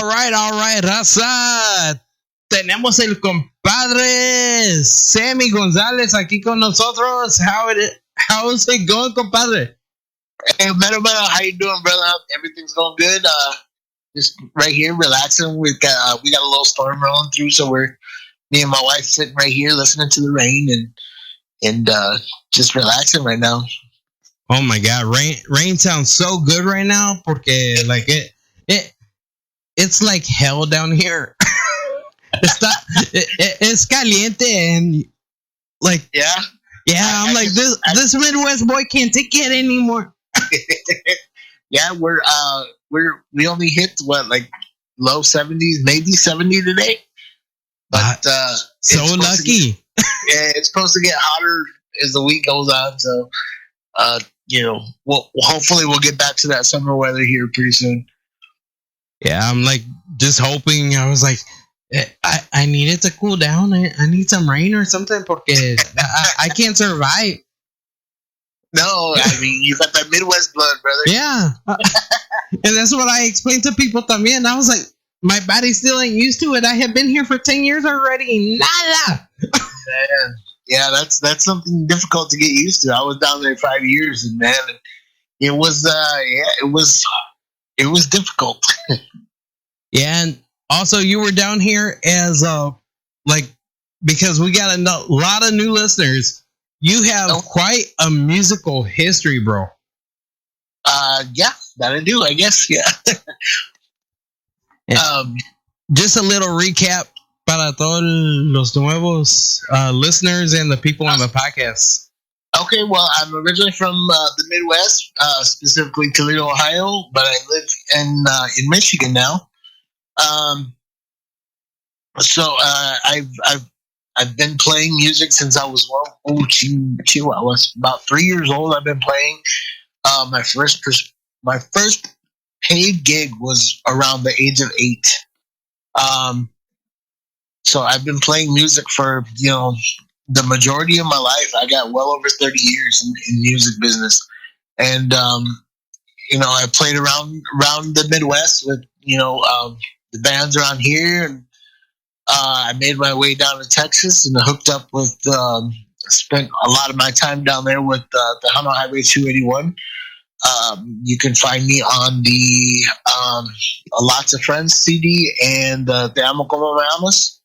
All right, raza. Tenemos el compadre Sammy Gonzalez aquí con nosotros. How's it going, compadre? Hey, Metal, how you doing, brother? Everything's going good. Just right here, relaxing. We got a little storm rolling through, so me and my wife sitting right here listening to the rain and just relaxing right now. Oh my God, rain sounds so good right now porque like it's like hell down here. It's caliente and like yeah. I'm like this Midwest boy can't take it anymore. Yeah, we only hit what, low 70s, maybe 70 today. But so lucky. It's supposed to get hotter as the week goes on. So hopefully we'll get back to that summer weather here pretty soon. Yeah, I'm like just hoping. I was like, I need it to cool down. I need some rain or something porque I can't survive. No, I mean, you got that Midwest blood, brother. Yeah. And that's what I explained to people también. I was like, my body still ain't used to it. I have been here for 10 years already. Nada. Yeah, that's something difficult to get used to. I was down there 5 years, and man, it was difficult. Yeah, and also you were down here as because we got a lot of new listeners. You have quite a musical history, bro. Yeah, that I do, I guess. Yeah. Just a little recap para todos los nuevos listeners and the people on the podcast. Okay, well, I'm originally from the Midwest, specifically Toledo, Ohio, but I live in Michigan now. So I've been playing music since I was I was about 3 years old. I've been playing. My first paid gig was around the age of 8. So I've been playing music for the majority of my life. I got well over 30 years in music business, and I played around the Midwest with the bands around here, and I made my way down to Texas and hooked up with. Spent a lot of my time down there with the Tejano Highway 281. You can find me on the Lots of Friends CD and Te Amo Como Me Amas.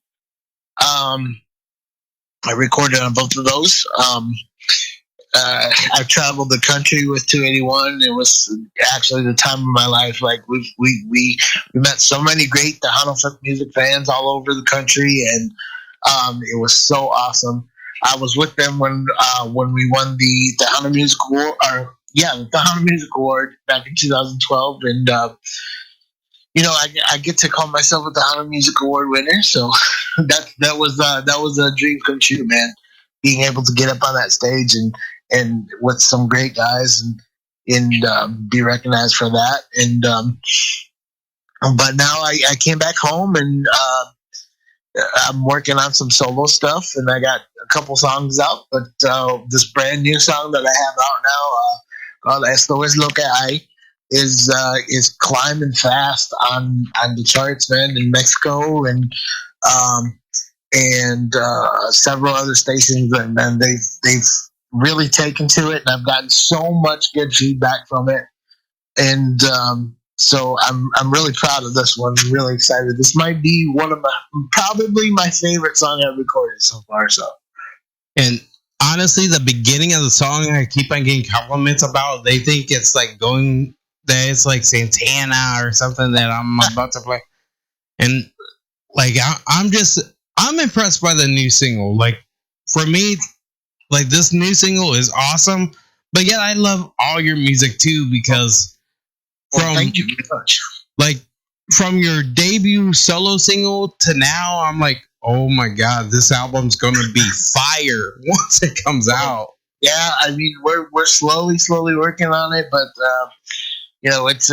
I recorded on both of those. I've traveled the country with 281. It was actually the time of my life. Like we met so many great Tejano music fans all over the country, and it was so awesome. I was with them when we won the Tejano Music Award, the Tejano Music Award back in 2012, and I get to call myself a Tejano Music Award winner. So that was a dream come true, man. Being able to get up on that stage and with some great guys and be recognized for that. And but now I came back home and I'm working on some solo stuff, and I got a couple songs out. But this brand new song that I have out now, called Esto es lo que hay, is climbing fast on the charts, man, in Mexico and several other stations. And man, they've really taken to it, and I've gotten so much good feedback from it. And so I'm really proud of this one. I'm really excited. This might be probably my favorite song I've recorded so far. So, and honestly, the beginning of the song, I keep on getting compliments about. They think it's like it's like Santana or something that I'm about to play. And like I'm impressed by the new single. Like for me, like this new single is awesome. But yet I love all your music too, because thank you very much. Like from your debut solo single to now, I'm like, oh my God, this album's gonna be fire once it comes out. Yeah, I mean we're slowly working on it, but it's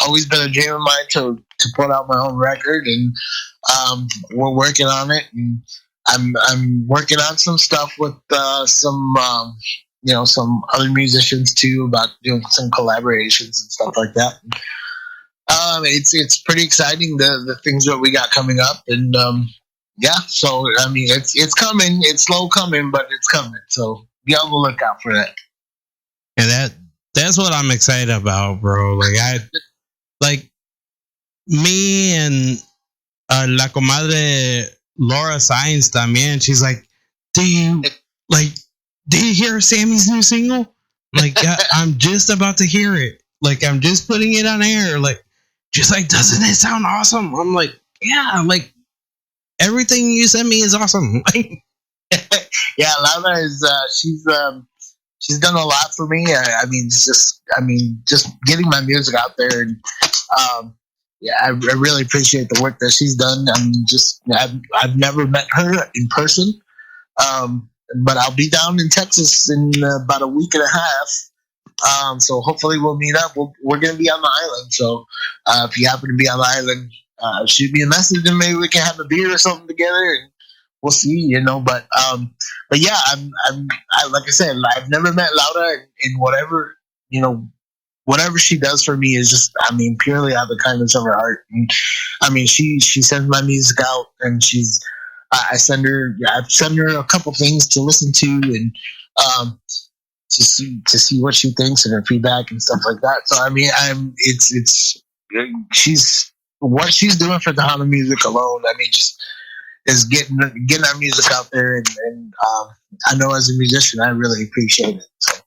always been a dream of mine to put out my own record, and we're working on it, and I'm working on some stuff with some other musicians too, about doing some collaborations and stuff like that. It's pretty exciting the things that we got coming up, and yeah. So I mean, it's coming. It's slow coming, but it's coming. So be on the lookout for that. And that's what I'm excited about, bro. Like me and la comadre Laura Sainz también. She's like, do you hear Sammy's new single? Like, I'm just about to hear it. Like, I'm just putting it on air. Like, just like, doesn't it sound awesome? I'm like, yeah, like everything you sent me is awesome. Yeah, Laura is she's done a lot for me. I mean, just getting my music out there, and yeah, I really appreciate the work that she's done. I mean, I've never met her in person, but I'll be down in Texas in about a week and a half. So hopefully we'll meet up. We're going to be on the island. So if you happen to be on the island, shoot me a message and maybe we can have a beer or something together, and we'll see, you know. But yeah, I like I said, I've never met Laura, and whatever, you know, whatever she does for me is just, I mean, purely out of the kindness of her heart. And I mean, she sends my music out, and I've sent her a couple things to listen to, and to see what she thinks and her feedback and stuff like that. So I mean, she's what she's doing for Tejano music alone. I mean, just is getting our music out there, and I know as a musician, I really appreciate it. So.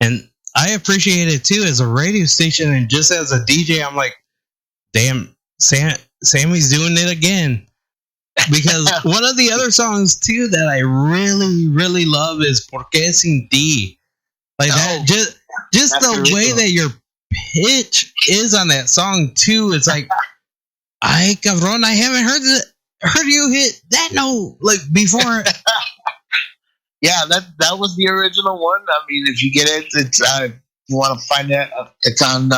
And I appreciate it too as a radio station, and just as a DJ, I'm like, damn, Sammy's doing it again. Because one of the other songs too that I really, really love is "Por qué sin ti." Like that, just the way that your pitch is on that song too. It's like, ay cabrón, I haven't heard you hit that note like before. Yeah, that was the original one. I mean, if you get it, it's you want to find it, it's on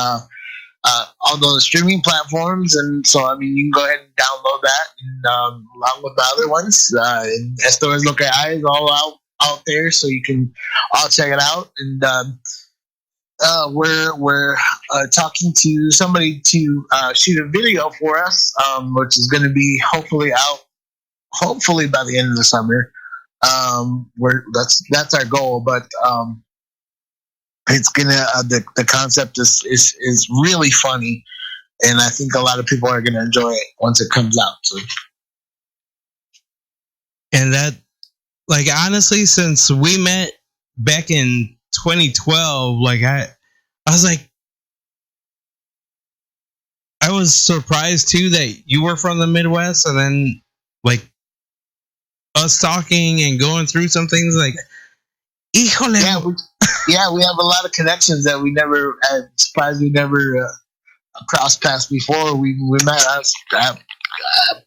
all those streaming platforms, and so I mean, you can go ahead and download that, and along with the other ones. And Esto is Lo que hay is all out there, so you can all check it out. And we're talking to somebody to shoot a video for us, which is going to be hopefully out, hopefully by the end of the summer. That's our goal, but it's gonna the concept is really funny, and I think a lot of people are gonna enjoy it once it comes out. So. And that, like, honestly, since we met back in 2012, like I was like, I was surprised too that you were from the Midwest, and then like us talking and going through some things like, híjole. Yeah, we have a lot of connections that we never. I'm surprised we never crossed paths before. We met us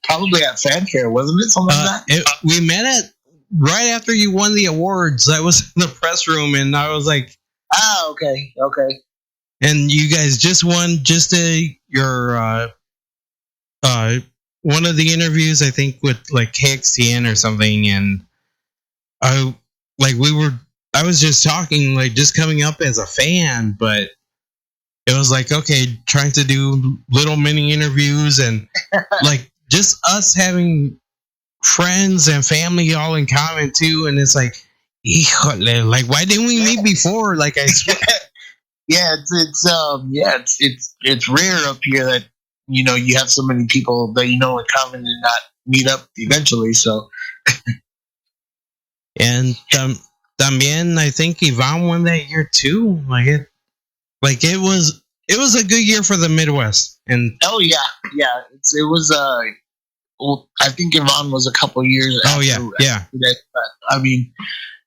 probably at Fanfare, wasn't it? Something like that. We met at right after you won the awards. I was in the press room, and I was like, okay. And you guys just won your one of the interviews, I think, with like KXTN or something, and I was just talking, like, just coming up as a fan, but it was like, okay, trying to do little mini interviews and like just us having friends and family all in common too. And it's like, híjole, like, why didn't we meet before? Like, I swear. Yeah, it's rare up here that, you know, you have so many people that you know in common and not meet up eventually. So, and también, I think Ivan won that year too. It was a good year for the Midwest. And yeah, it was. Well, I think Ivan was a couple years. After that, but I mean,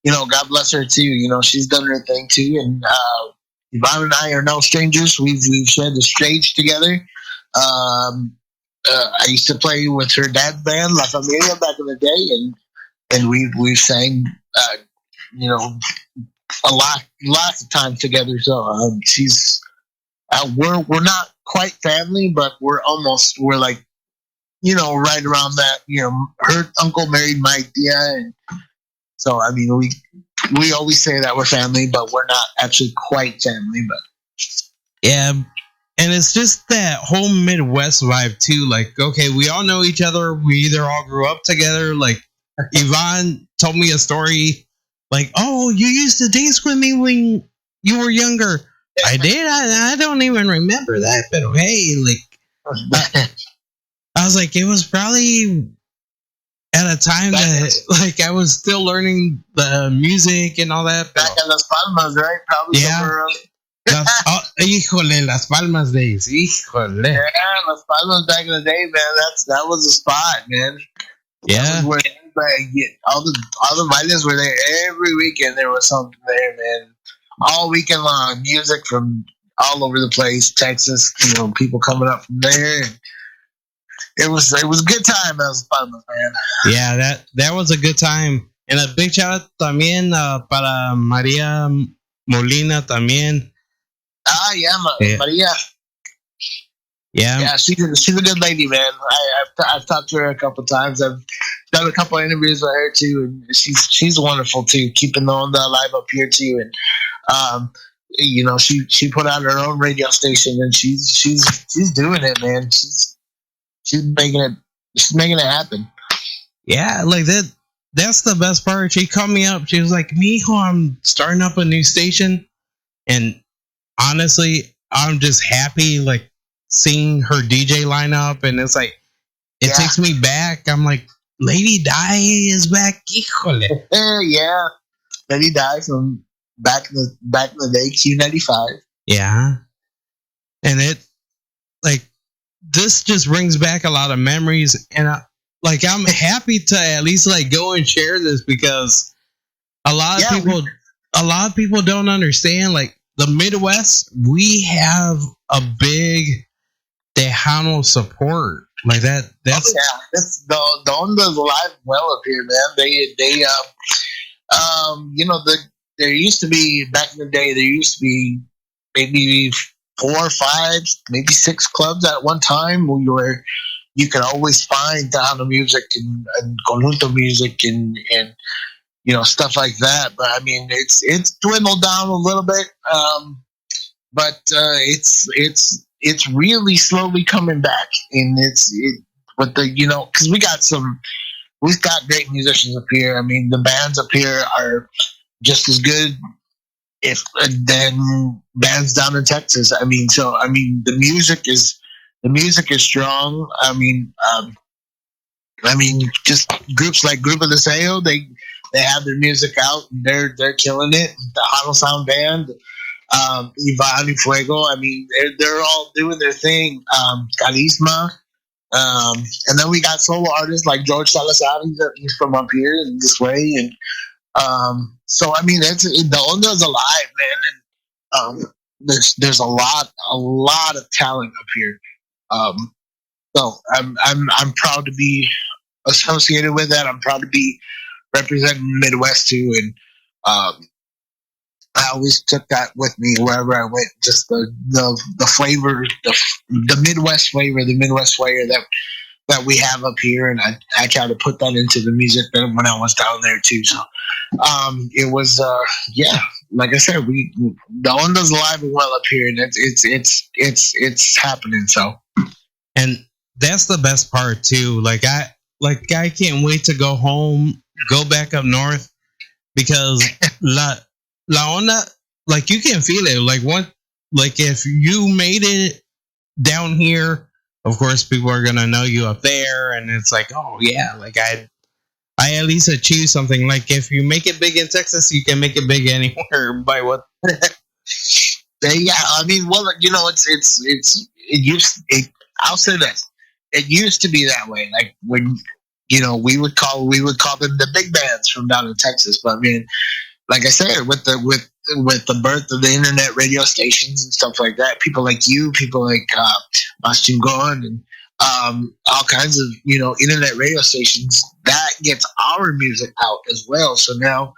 you know, God bless her too. You know, she's done her thing too, and Ivan and I are no strangers. We've shared the stage together. I used to play with her dad's band, La Familia, back in the day, and we've sang. You know, lots of time together. So she's we're not quite family, but we're like, you know, right around that. You know, her uncle married my tia, and so I mean, we always say that we're family, but we're not actually quite family. But yeah, And it's just that whole Midwest vibe too. Like, okay, we all know each other. We either all grew up together. Like, Yvonne told me a story. Like, oh, you used to dance with me when you were younger. I did. I don't even remember that. But hey, like, I was like, it was probably at a time that like I was still learning the music and all that. Back in Las Palmas, right? Probably somewhere around. Híjole, Las Palmas days. Híjole. Yeah, Las Palmas back in the day, man. That was a spot, man. Yeah. That was where all the violins were there every weekend. There was something there, man. All weekend long, music from all over the place. Texas, people coming up from there. It was a good time, Las Palmas, man. Yeah, that was a good time. And a big shout out también para María Molina también. Yeah, Maria. Yeah, she's a good lady, man. I've talked to her a couple times. I've done a couple interviews with her too, and she's wonderful too, keeping the onda alive up here too. And she put out her own radio station, and she's doing it, man. She's making it happen. Yeah, like that. That's the best part. She called me up. She was like, "Mijo, I'm starting up a new station," and honestly, I'm just happy, like, seeing her DJ lineup, and it's like, it takes me back. I'm like, Lady Di is back. Híjole. Yeah. Lady Di from back in the day, Q95. Yeah. And it, like, this just brings back a lot of memories, and I'm happy to at least, like, go and share this, because a lot of people don't understand, like, the Midwest, we have a big Tejano support. Like that. That's that's the onda's alive well up here, man. There used to be back in the day. There used to be maybe 4 or 5, maybe 6 clubs at one time where you could always find Tejano music and conjunto music and stuff like that. But I mean, it's dwindled down a little bit. But it's really slowly coming back, and because we've got great musicians up here. I mean, the bands up here are just as good than bands down in Texas. I mean, the music is strong. I mean, just groups like Grupo Deseo, they have their music out, and they're killing it. The Hano Sound Band, Ivan y Fuego. I mean, they're all doing their thing. Carisma, and then we got solo artists like George Salazar. He's from up here in this way, and so I mean, the onda is alive, man. And there's a lot of talent up here. So I'm proud to be associated with that. I'm proud to be representing Midwest too, and I always took that with me wherever I went. Just the flavor, the Midwest flavor, that we have up here, and I try to put that into the music when I was down there too. So it was like I said, the onda's alive and well up here, and it's happening. So, and that's the best part too. Like I can't wait to go home, go back up north, because La Onda, like, you can feel it. Like if you made it down here, of course people are gonna know you up there, and it's like, oh yeah, like I at least achieved something. Like, if you make it big in Texas, you can make it big anywhere. By what? Yeah, I mean, well, I'll say this. It used to be that way. Like, when we would call them the big bands from down in Texas. But I mean, like I said, with the birth of the internet radio stations and stuff like that, people like you, people like Mas Chingon, and all kinds of internet radio stations, that gets our music out as well. So now,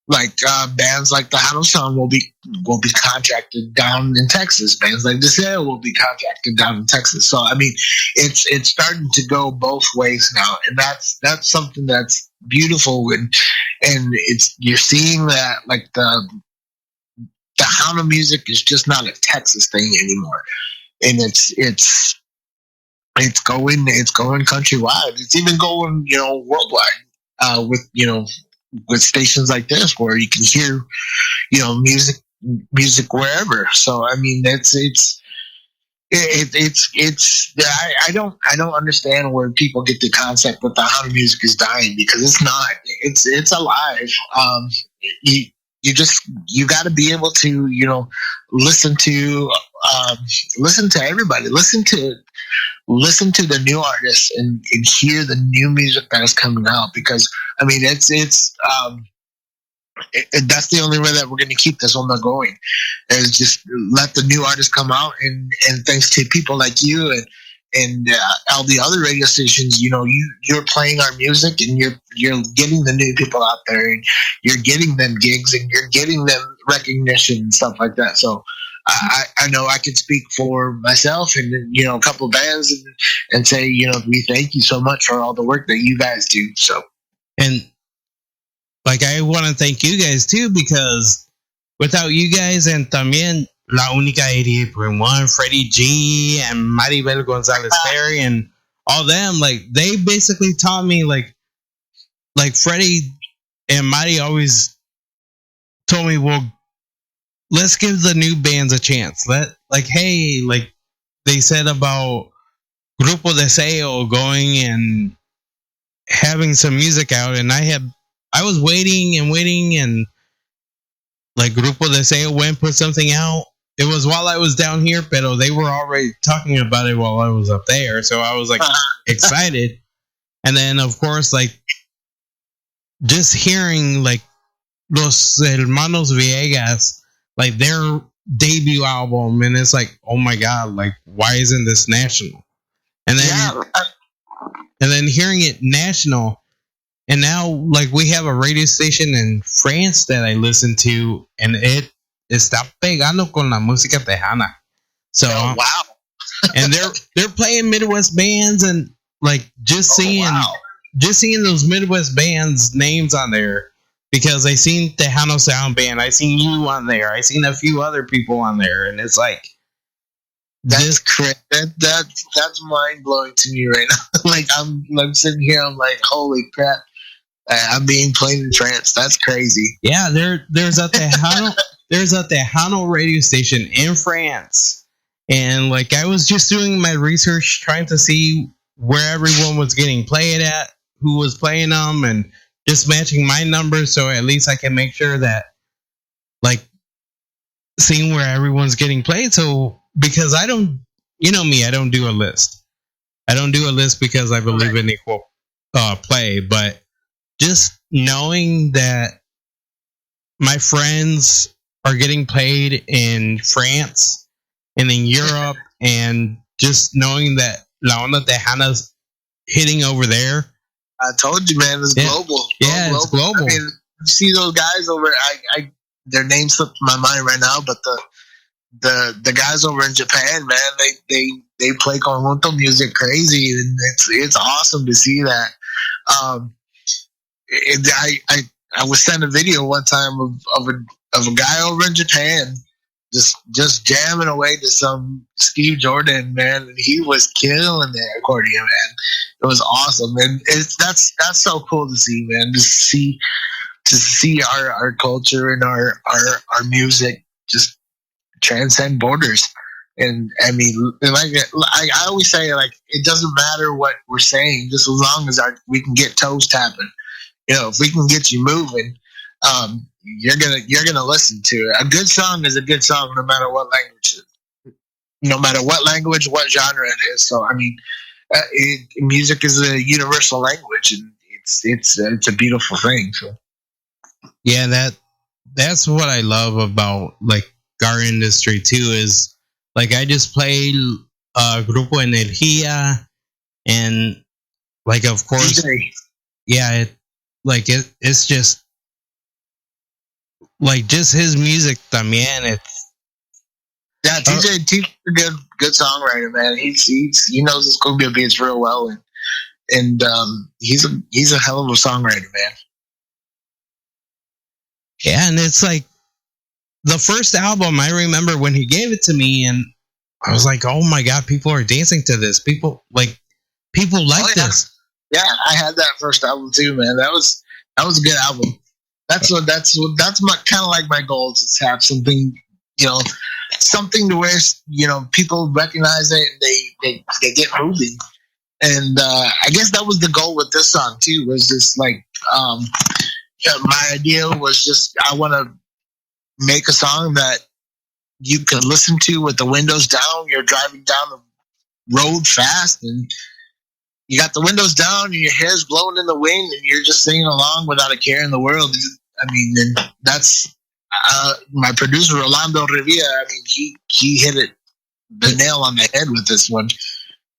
like, bands like the Tejano Sound will be contracted down in Texas. Bands like Deseo will be contracted down in Texas. So I mean, it's starting to go both ways now, and that's something that's beautiful. And you're seeing that, like, the Tejano music is just not a Texas thing anymore. and it's going countrywide. It's even going worldwide with stations like this where you can hear music wherever. So I mean, I don't understand where people get the concept that the Tejano music is dying, because it's not. It's alive. You you got to be able to listen to listen to everybody. Listen to the new artists and hear the new music that is coming out, because I mean that's the only way that we're going to keep this one going, is just let the new artists come out, and thanks to people like you and all the other radio stations, you're playing our music, and you're getting the new people out there, and you're getting them gigs, and you're getting them recognition and stuff like that. So I know I can speak for myself and a couple of bands, and say we thank you so much for all the work that you guys do. So, and like, I want to thank you guys too, because without you guys, and también La Única 88.1, Freddie G, and Maribel Gonzalez Ferry, and all them, like, they basically taught me, like Freddie and Mari always told me, well, let's give the new bands a chance. Hey, like they said about Grupo Deseo going and having some music out, and I was waiting, and like Grupo Deseo went put something out. It was while I was down here, pero they were already talking about it while I was up there, so I was like excited. And then of course, like, just hearing like Los Hermanos Villegas, like their debut album, and it's like, oh my god, like, why isn't this national? And then hearing it national, and now like we have a radio station in France that I listen to, and it está pegando con la música tejana. So wow. And they're playing Midwest bands, and like just seeing those Midwest bands names on there, because I seen Tejano Sound Band, I seen you on there, I seen a few other people on there, and it's like, that's crazy. That's mind blowing to me right now. Like I'm sitting here, I'm like, holy crap, I'm being played in France. That's crazy. Yeah, there's a Tejano radio station in France, and like I was just doing my research, trying to see where everyone was getting played at, who was playing them, and just matching my numbers, so at least I can make sure that, like, seeing where everyone's getting played. So, because I don't, me, I don't do a list. I don't do a list because I believe in equal play, but just knowing that my friends are getting played in France and in Europe, and just knowing that La Onda Tejana's hitting over there. I told you, man, it's global. Yeah, it's global. I mean, you see those guys over, their names slip my mind right now, but the guys over in Japan, man, they play conjunto music crazy, and it's awesome to see that. I was sent a video one time of a guy over in Japan just jamming away to some Steve Jordan, man, and he was killing the accordion, man. It was awesome, and that's so cool to see, man. To see our culture and our music just transcend borders. And I mean, like I always say, like, it doesn't matter what we're saying, just as long as we can get toes tapping. If we can get you moving, you're gonna listen to it. A good song is a good song, no matter what language, what genre it is. So I mean, music is a universal language, and it's a beautiful thing. So yeah, that's what I love about like our industry too. Is like I just played Grupo Energía, and like of course, yeah, it's just like just his music también. TJ's a good songwriter, man. He knows his cumbia beats real well, and he's a hell of a songwriter, man. Yeah, and it's like the first album, I remember when he gave it to me, and I was like, oh my god, people are dancing to this. People like this. Yeah, I had that first album too, man. That was a good album. That's my kind of like my goals is to have something, something to where people recognize it and they get moving. And I guess that was the goal with this song too. Was just like my idea was just I want to make a song that you can listen to with the windows down. You're driving down the road fast and you got the windows down and your hair's blowing in the wind and you're just singing along without a care in the world. I mean, and that's my producer, Rolando Rivia. I mean, he hit it the nail on the head with this one.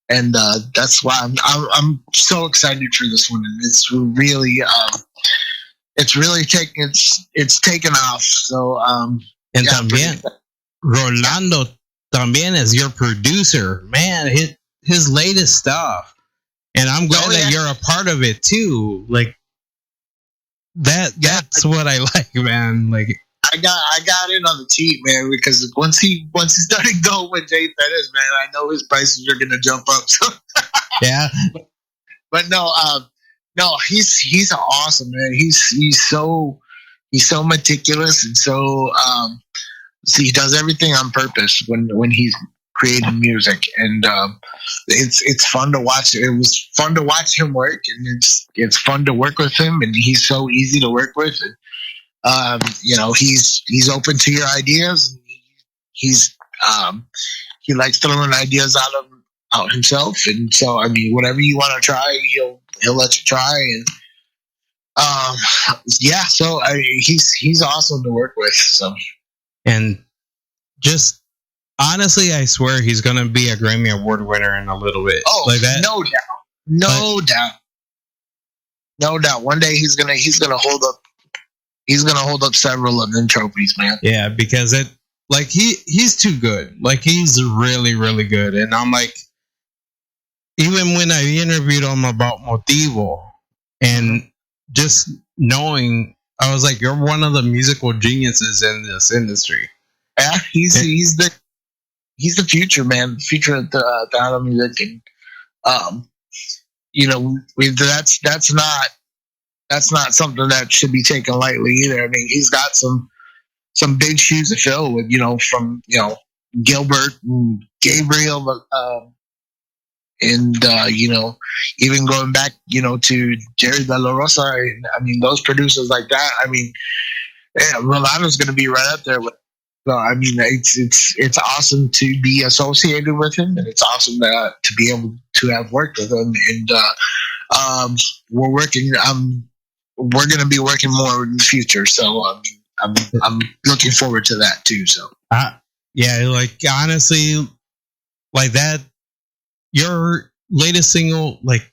And that's why I'm so excited for this one. And it's really taken off. So, and también, Rolando también is your producer. Man, his latest stuff. And I'm glad that you're a part of it too. Like that's what I like, man. Like I got in on the team, man, because once he started going with Jay Pettis, man, I know his prices are gonna jump up. So. Yeah. But no, he's awesome, man. He's so meticulous and so he does everything on purpose when he's creating music, and it's fun to watch. It was fun to watch him work, and it's fun to work with him, and he's so easy to work with. And, he's open to your ideas. He's he likes throwing ideas out himself, and so I mean, whatever you want to try, he'll let you try, and So he's awesome to work with. So, and just. Honestly, I swear he's gonna be a Grammy Award winner in a little bit. Oh, like that? No doubt. One day he's gonna hold up several of them trophies, man. Yeah, because he's too good. Like he's really, really good. And I'm like, even when I interviewed him about Motivo, and just knowing, I was like, you're one of the musical geniuses in this industry. Yeah, he's the future, man. The future of the Tejano music, and that's not something that should be taken lightly either. I mean, he's got some big shoes to fill with, from Gilbert and Gabriel, and even going back, to Jerry De La Rosa. I mean, those producers like that. I mean, Rollando's going to be right up there with. So I mean, it's awesome to be associated with him, and it's awesome to be able to have worked with him. And we're working. We're going to be working more in the future. So I'm looking forward to that too. So yeah, like honestly, like that. Your latest single, like,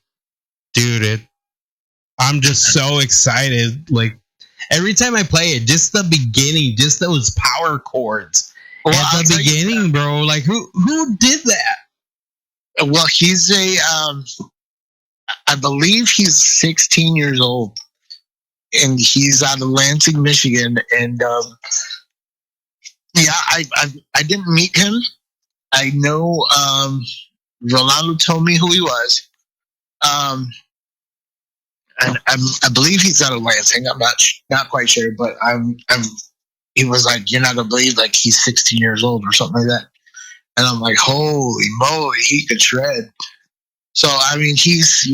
dude, I'm just so excited. Like. Every time I play it, just the beginning, just those power chords at the beginning, bro. Like who did that? Well, he's I believe he's 16 years old, and he's out of Lansing, Michigan. And I didn't meet him. I know Rolando told me who he was. And I believe he's out of Lansing. I'm not quite sure, but he was like, you're not gonna believe, like he's 16 years old or something like that. And I'm like, holy moly, he could shred. So I mean, he's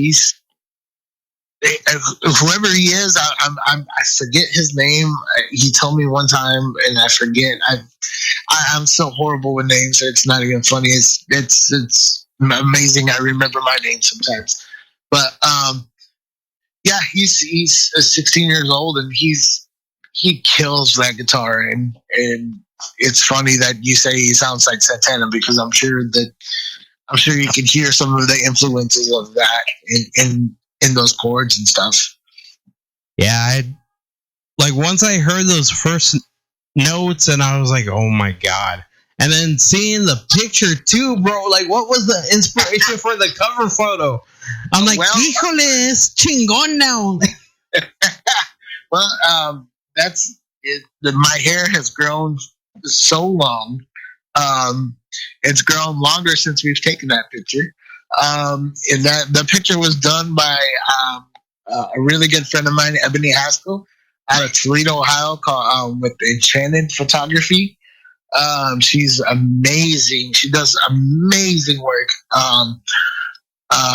whoever he is. I forget his name. He told me one time, and I forget. I'm so horrible with names. It's not even funny. It's amazing. I remember my name sometimes, but yeah, he's 16 years old, and he kills that guitar, and it's funny that you say he sounds like Santana, because I'm sure you can hear some of the influences of that in those chords and stuff. Yeah, like once I heard those first notes, and I was like, oh my god. And then seeing the picture too, bro, like what was the inspiration for the cover photo? I'm like, híjole, es chingón now. Well, that's it. My hair has grown so long. it's grown longer since we've taken that picture. And that the picture was done by a really good friend of mine, Ebony Haskell, out of Toledo, Ohio, called with Enchanted Photography. She's amazing. She does amazing work.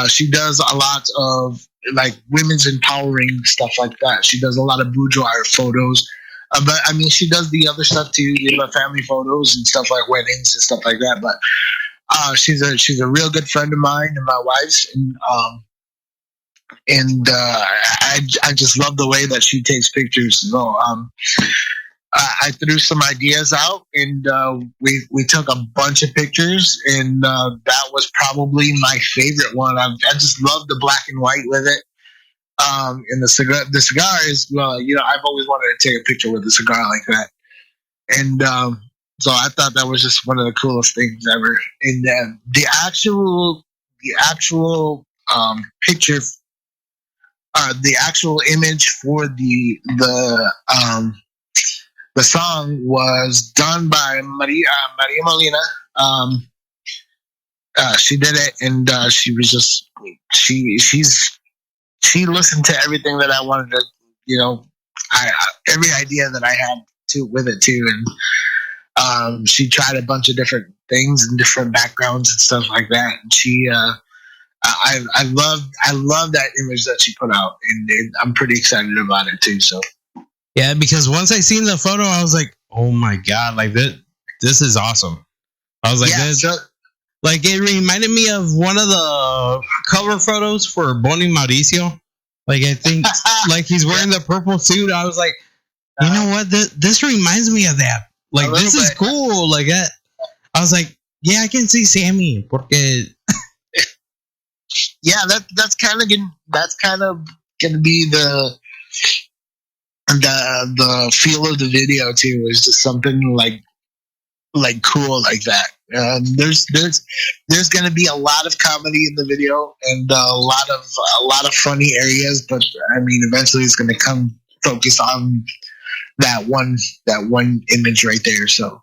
She does a lot of like women's empowering stuff like that. She does a lot of boudoir photos. But I mean, she does the other stuff too, family photos and stuff like weddings and stuff like that. But she's a real good friend of mine and my wife's, and I just love the way that she takes pictures. So I threw some ideas out, and we took a bunch of pictures, and that was probably my favorite one. I just love the black and white with it. And the cigar is, well, I've always wanted to take a picture with a cigar like that. And so I thought that was just one of the coolest things ever. And the actual picture, the actual image for the song was done by Maria Molina. She did it, and she was just she listened to everything that I wanted to, every idea that I had with it too, and she tried a bunch of different things and different backgrounds and stuff like that. And she, I love that image that she put out, and I'm pretty excited about it too. So yeah, because once I seen the photo, I was like, oh my god, like this is awesome. I was like, like it reminded me of one of the cover photos for Bonnie Mauricio. Like I think like he's wearing the purple suit. I was like, you know what? This reminds me of that. Like this is cool. Like that. I was like, yeah, I can see Sammy. Porque yeah, that's kind of gonna be the feel of the video too. Is just something like cool like that. There's going to be a lot of comedy in the video and a lot of funny areas, but I mean, eventually it's going to come focus on that one image right there. So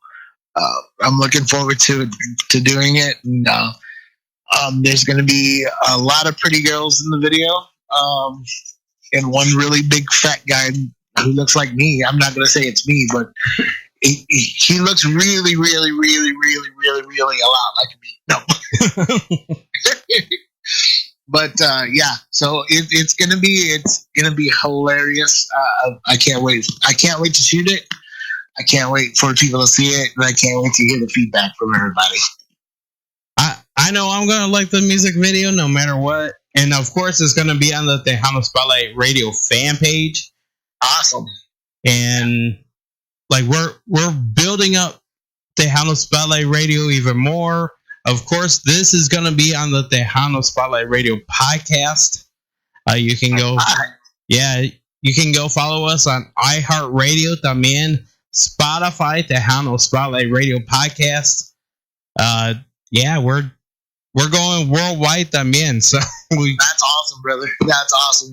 I'm looking forward to doing it, and there's going to be a lot of pretty girls in the video, and one really big fat guy who looks like me. I'm not going to say it's me, but he looks really, really, really, really, really, really a lot like me. No. But yeah, so it's gonna be hilarious. I can't wait. I can't wait to shoot it. I can't wait for people to see it, and I can't wait to hear the feedback from everybody. I know I'm gonna like the music video no matter what, and of course it's gonna be on the Tejano Spotlight Radio fan page. Awesome. And like we're building up Tejano Spotlight Radio even more. Of course, this is going to be on the Tejano Spotlight Radio podcast. You can go, you can go follow us on iHeartRadio, también Spotify, Tejano Spotlight Radio podcast. Yeah, we're going worldwide también. So that's awesome, brother. That's awesome.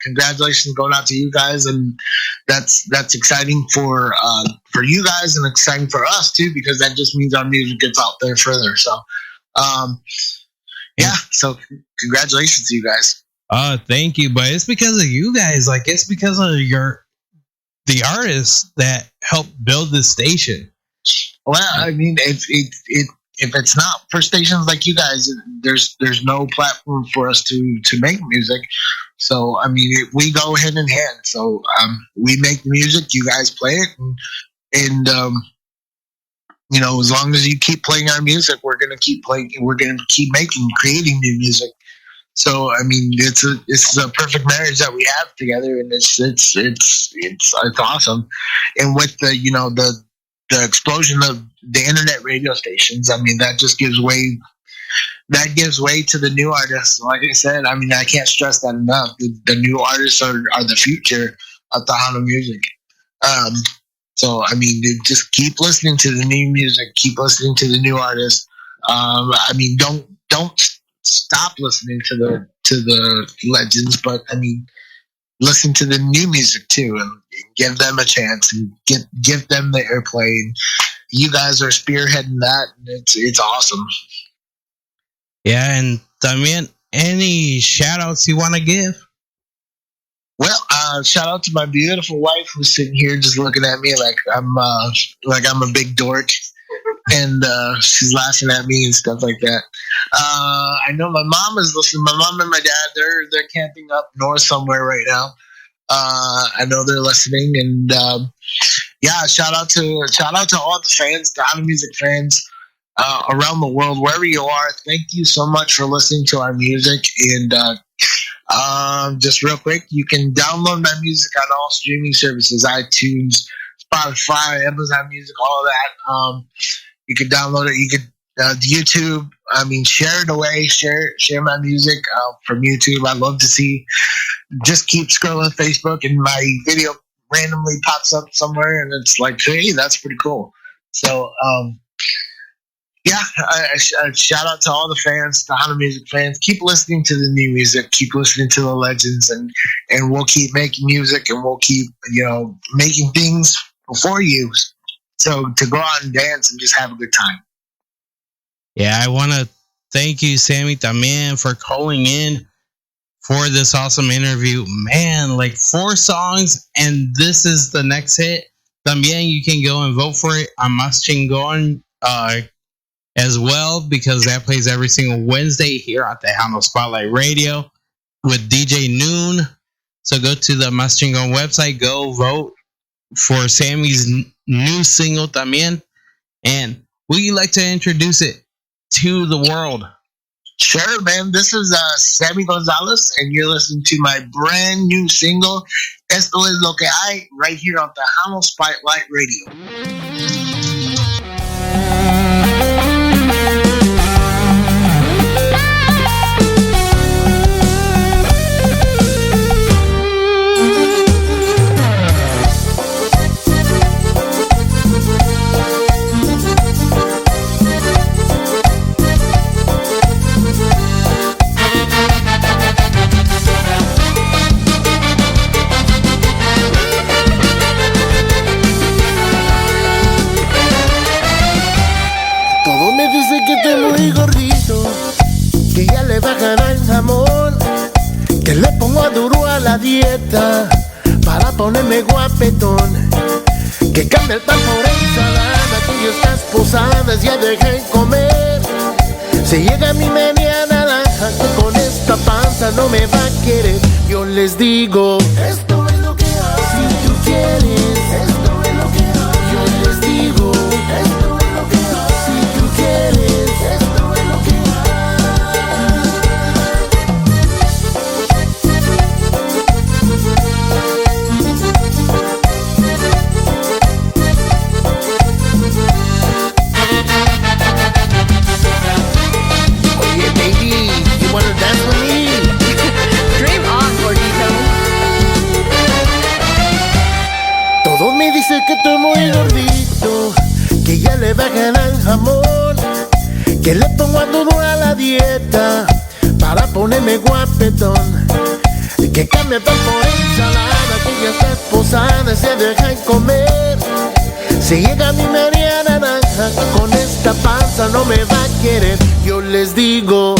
Congratulations going out to you guys, and that's exciting for you guys and exciting for us too, because that just means our music gets out there further. So yeah, so congratulations to you guys. Thank you, but it's because of you guys. Like it's because of the artists that helped build this station. Well, I mean, if it's not for stations like you guys, there's no platform for us to make music. So I mean, we go hand in hand. So we make music, you guys play it, and as long as you keep playing our music, we're gonna keep playing. We're gonna keep creating new music. So I mean, it's a perfect marriage that we have together, and it's awesome. And with the explosion of the internet radio stations, I mean, that just gives way to the new artists. Like I said, I mean, I can't stress that enough. The new artists are the future of Tejano music. So I mean, just keep listening to the new music, keep listening to the new artists. I mean, don't stop listening to the legends, but I mean, listen to the new music too, and give them a chance, and give them the airplay. And, you guys are spearheading that, and it's awesome. Yeah, and también any shout outs you want to give? Well, shout out to my beautiful wife who's sitting here just looking at me like I'm a big dork, and she's laughing at me and stuff like that. I know my mom is listening. My mom and my dad, they're camping up north somewhere right now. I know they're listening, and yeah, shout out to all the fans, the Tejano music fans around the world, wherever you are. Thank you so much for listening to our music. And just real quick, you can download my music on all streaming services: iTunes, Spotify, Amazon Music, all of that. You could download it. You could YouTube. I mean, share it away. Share my music from YouTube. I'd love to see. Just keep scrolling Facebook, and my video randomly pops up somewhere, and it's like, hey, that's pretty cool. So, yeah, I shout out to all the fans, the Tejano music fans. Keep listening to the new music. Keep listening to the legends, and we'll keep making music, and we'll keep making things for you. So to go out and dance and just have a good time. Yeah, I want to thank you, Sammy, también, for calling in for this awesome interview. Man, like 4 songs, and this is the next hit. También, you can go and vote for it on Mas Chingon as well, because that plays every single Wednesday here on Tejano Spotlight Radio with DJ Noon. So go to the Mas Chingon website, go vote for Sammy's new single también. And would you like to introduce it to the world? Sure, man. This is Sammy Gonzalez, and you're listening to my brand new single, Esto es lo que hay, right here on Tejano Spotlight Radio. Que le pongo duro a la dieta para ponerme guapetón. Que cambia el pan por ensalada, tú y estas posadas ya dejé comer. Se llega mi media naranja, que con esta panza no me va a querer. Yo les digo, esto es lo que hay. Si tú quieres, esto es lo que hay. Yo les digo, esto es lo que hay. Si tú quieres, esto es lo que hay. Que estoy muy gordito, que ya le bajan al jamón, que le pongo a duro a la dieta para ponerme guapetón, que cambia pan por ensalada, que ya estas posadas se dejan comer. Si llega mi media naranja, con esta panza no me va a querer. Yo les digo,